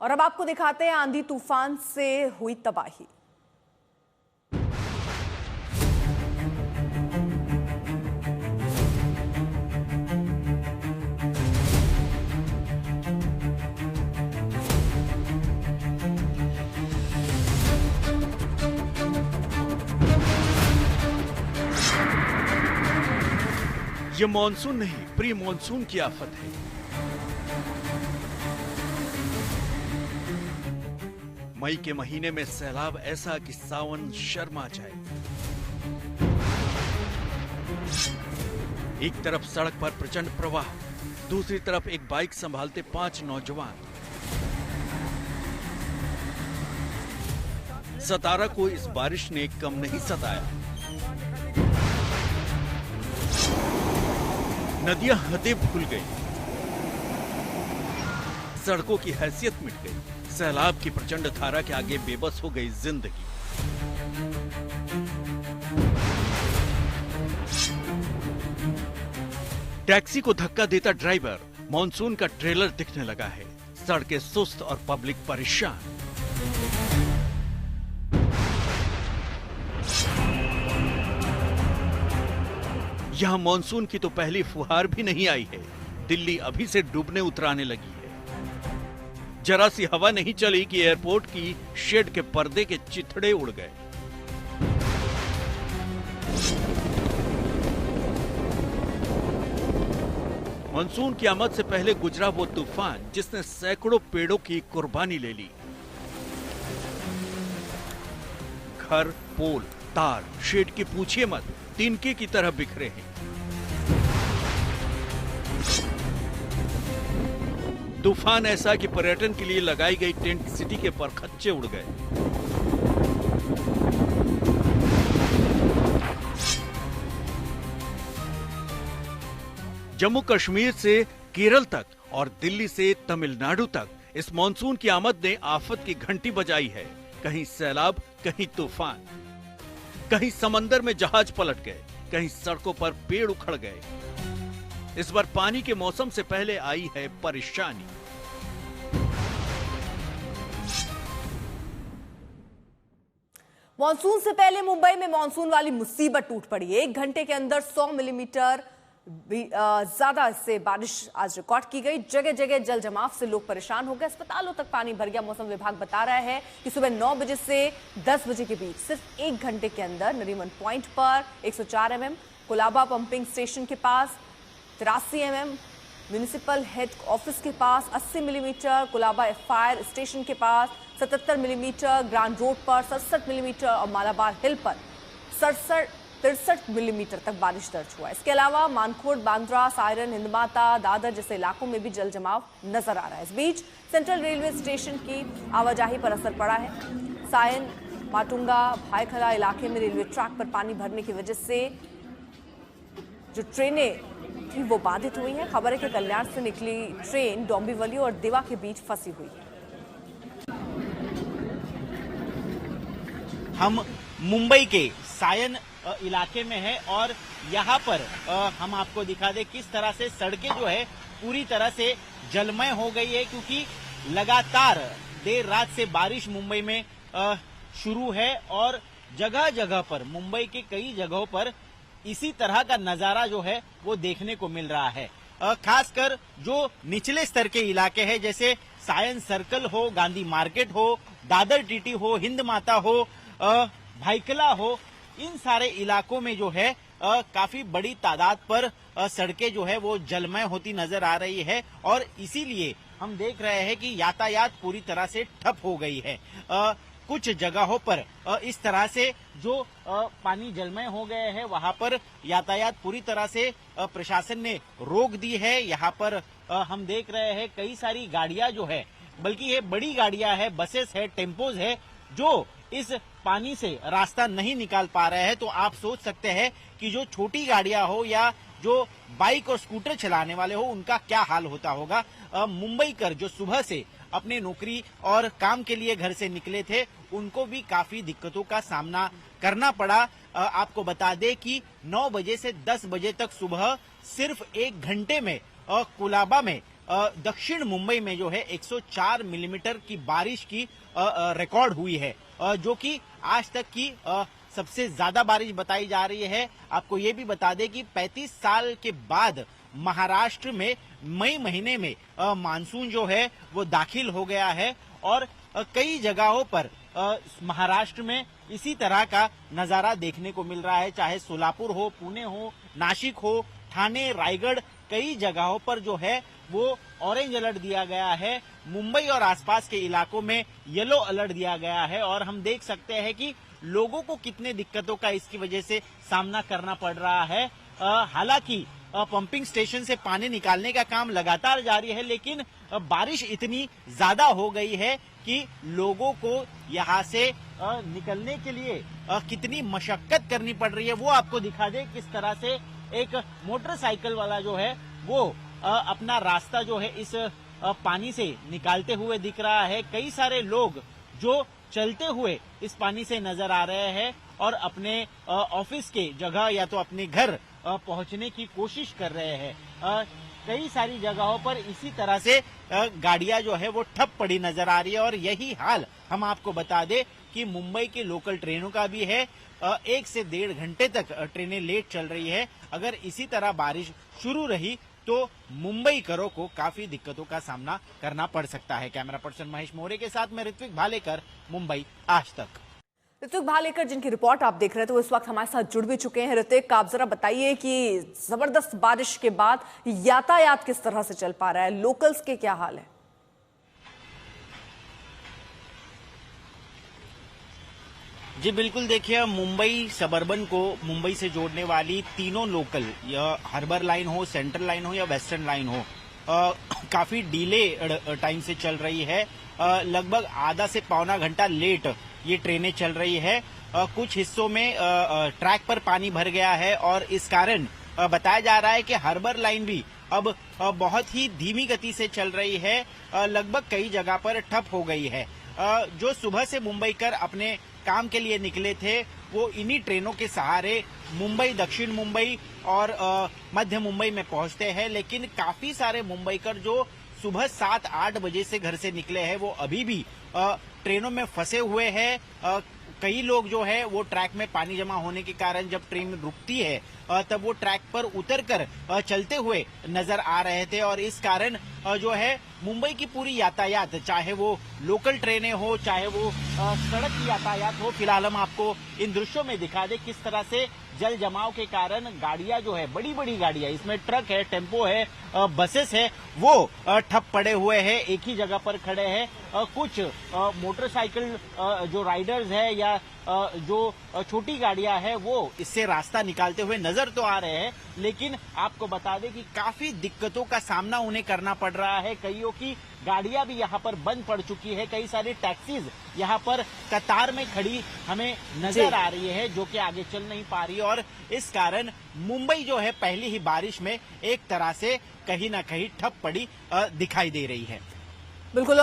और अब आपको दिखाते हैं आंधी तूफान से हुई तबाही। ये मॉनसून नहीं, प्री मॉनसून की आफत है। मई के महीने में सैलाब ऐसा कि सावन शर्मा जाए। एक तरफ सड़क पर प्रचंड प्रवाह, दूसरी तरफ एक बाइक संभालते 5 नौजवान। सतारा को इस बारिश ने कम नहीं सताया। नदियां हदें भूल गई, सड़कों की हैसियत मिट गई, सैलाब की प्रचंड धारा के आगे बेबस हो गई जिंदगी। टैक्सी को धक्का देता ड्राइवर, मॉनसून का ट्रेलर दिखने लगा है। सड़कें सुस्त और पब्लिक परेशान। यहां मॉनसून की तो पहली फुहार भी नहीं आई है, दिल्ली अभी से डूबने उतराने लगी है। जरा सी हवा नहीं चली कि एयरपोर्ट की शेड के पर्दे के चिथड़े उड़ गए। मॉनसून की आमद से पहले गुजरा वो तूफान जिसने सैकड़ों पेड़ों की कुर्बानी ले ली। घर, पोल, तार, शेड की पूछिए मत, तिनके की तरह बिखरे हैं। तूफान ऐसा कि पर्यटन के लिए लगाई गई टेंट सिटी के परखच्चे उड़ गए। जम्मू कश्मीर से केरल तक और दिल्ली से तमिलनाडु तक इस मॉनसून की आमद ने आफत की घंटी बजाई है। कहीं सैलाब, कहीं तूफान, कहीं समंदर में जहाज पलट गए, कहीं सड़कों पर पेड़ उखड़ गए। इस बार पानी के मौसम से पहले आई है परेशानी। मॉनसून से पहले मुंबई में मॉनसून वाली मुसीबत टूट पड़ी। 1 घंटे के अंदर 100 मिलीमीटर ज्यादा से बारिश आज रिकॉर्ड की गई। जगह जगह जल जमाव से लोग परेशान हो गए, अस्पतालों तक पानी भर गया। मौसम विभाग बता रहा है कि सुबह 9 बजे से 10 बजे के बीच सिर्फ 1 घंटे के अंदर नरीमन पॉइंट पर 104 mm, कोलाबा पंपिंग स्टेशन के पास 83 mm, म्यूनिसिपल हेड ऑफिस के पास 80 मिलीमीटर, कोलाबा फायर स्टेशन के पास 77 मिलीमीटर, ग्रांड रोड पर 67 मिलीमीटर और मालाबार हिल पर 63 मिलीमीटर तक बारिश दर्ज हुआ। इसके अलावा मानखोड़, बांद्रा, सायरन, हिंदमाता, दादर जैसे इलाकों में भी जल जमाव नजर आ रहा है। इस बीच सेंट्रल रेलवे स्टेशन की आवाजाही पर असर पड़ा है। सायन, माटुंगा, भाईखला इलाके में रेलवे ट्रैक पर पानी भरने की वजह से जो ट्रेनें थी वो बाधित हुई हैं। खबर है कि कल्याण से निकली ट्रेन डोंबिवली और दिवा के बीच फंसी हुई है। हम मुंबई के सायन इलाके में है और यहाँ पर हम आपको दिखा दें किस तरह से सड़कें जो है पूरी तरह से जलमय हो गई है, क्योंकि लगातार देर रात से बारिश मुंबई में शुरू है और जगह जगह पर, मुंबई के कई जगहों पर इसी तरह का नजारा जो है वो देखने को मिल रहा है। खासकर जो निचले स्तर के इलाके हैं, जैसे सायन सर्कल हो, गांधी मार्केट हो, दादर टीटी हो, हिंद माता हो, भाईकला हो, इन सारे इलाकों में जो है काफी बड़ी तादाद पर सड़कें जो है वो जलमय होती नजर आ रही है और इसीलिए हम देख रहे हैं कि यातायात पूरी तरह से ठप हो गई है। कुछ जगहों पर इस तरह से जो पानी जलमय हो गए हैं वहां पर यातायात पूरी तरह से प्रशासन ने रोक दी है। यहाँ पर हम देख रहे हैं कई सारी गाड़ियां जो है, बल्कि ये बड़ी गाड़ियां है, बसेस है, टेम्पोज है, जो इस पानी से रास्ता नहीं निकाल पा रहे हैं। तो आप सोच सकते हैं कि जो छोटी गाड़ियां हो या जो बाइक और स्कूटर चलाने वाले हो उनका क्या हाल होता होगा। मुंबईकर जो सुबह से अपने नौकरी और काम के लिए घर से निकले थे उनको भी काफी दिक्कतों का सामना करना पड़ा। आपको बता दें कि 9 बजे से 10 बजे तक सुबह सिर्फ 1 घंटे में कोलाबा में दक्षिण मुंबई में जो है 104 मिलीमीटर की बारिश की रिकॉर्ड हुई है, जो कि आज तक की सबसे ज्यादा बारिश बताई जा रही है। आपको ये भी बता दें कि 35 साल के बाद महाराष्ट्र में मई महीने में मानसून जो है वो दाखिल हो गया है और कई जगहों पर महाराष्ट्र में इसी तरह का नजारा देखने को मिल रहा है, चाहे सोलापुर हो, पुणे हो, नासिक हो, ठाणे, रायगढ़, कई जगहों पर जो है वो ऑरेंज अलर्ट दिया गया है। मुंबई और आसपास के इलाकों में येलो अलर्ट दिया गया है और हम देख सकते हैं कि लोगों को कितने दिक्कतों का इसकी वजह से सामना करना पड़ रहा है। हालांकि पंपिंग स्टेशन से पानी निकालने का काम लगातार जारी है, लेकिन बारिश इतनी ज्यादा हो गई है कि लोगों को यहाँ से निकलने के लिए कितनी मशक्कत करनी पड़ रही है वो आपको दिखा दे। किस तरह से एक मोटरसाइकिल वाला जो है वो अपना रास्ता जो है इस पानी से निकालते हुए दिख रहा है। कई सारे लोग जो चलते हुए इस पानी से नजर आ रहे हैं और अपने ऑफिस के जगह या तो अपने घर पहुंचने की कोशिश कर रहे हैं। कई सारी जगहों पर इसी तरह से गाड़ियां जो है वो ठप पड़ी नजर आ रही है और यही हाल हम आपको बता दें कि मुंबई के लोकल ट्रेनों का भी है। 1 से 1.5 घंटे तक ट्रेनें लेट चल रही है। अगर इसी तरह बारिश शुरू रही तो मुंबईकरों को काफी दिक्कतों का सामना करना पड़ सकता है। कैमरा पर्सन महेश मोरे के साथ मैं ऋत्विक भालेकर, मुंबई आज तक। ऋत्विक भालेकर जिनकी रिपोर्ट आप देख रहे थे वो इस वक्त हमारे साथ जुड़ भी चुके हैं। ऋत्विक, आप जरा बताइए कि जबरदस्त बारिश के बाद यातायात किस तरह से चल पा रहा है, लोकल्स के क्या हाल है? जी बिल्कुल, देखिए मुंबई सबर्बन को मुंबई से जोड़ने वाली तीनों लोकल, या हार्बर लाइन हो, सेंट्रल लाइन हो या वेस्टर्न लाइन हो, काफी डिले टाइम से चल रही है। लगभग आधा से पौना घंटा लेट ये ट्रेनें चल रही है। कुछ हिस्सों में ट्रैक पर पानी भर गया है और इस कारण बताया जा रहा है कि हार्बर लाइन भी अब बहुत ही धीमी गति से चल रही है। लगभग कई जगह पर ठप हो गई है। जो सुबह से मुंबईकर अपने काम के लिए निकले थे वो इन्हीं ट्रेनों के सहारे मुंबई, दक्षिण मुंबई और मध्य मुंबई में पहुंचते हैं, लेकिन काफी सारे मुंबईकर जो सुबह 7-8 बजे से घर से निकले हैं वो अभी भी ट्रेनों में फंसे हुए हैं। कई लोग जो है वो ट्रैक में पानी जमा होने के कारण जब ट्रेन रुकती है तब वो ट्रैक पर उतरकर चलते हुए नजर आ रहे थे और इस कारण जो है मुंबई की पूरी यातायात, चाहे वो लोकल ट्रेनें हो, चाहे वो सड़क यातायात हो, फिलहाल हम आपको इन दृश्यों में दिखा दे किस तरह से जल जमाव के कारण गाड़ियां जो है, बड़ी बड़ी गाड़ियां, इसमें ट्रक है, टेम्पो है, बसेस है, वो ठप पड़े हुए हैं, एक ही जगह पर खड़े हैं। कुछ मोटरसाइकिल जो राइडर्स है या जो छोटी गाड़ियां हैं वो इससे रास्ता निकालते हुए नजर तो आ रहे हैं, लेकिन आपको बता दें कि काफी दिक्कतों का सामना उन्हें करना पड़ रहा है। कईयों की गाड़ियां भी यहाँ पर बंद पड़ चुकी है। कई सारी टैक्सीज यहाँ पर कतार में खड़ी हमें नजर आ रही है जो कि आगे चल नहीं पा रही है और इस कारण मुंबई जो है पहली ही बारिश में एक तरह से कहीं ना कहीं ठप पड़ी दिखाई दे रही है। बिल्कुल।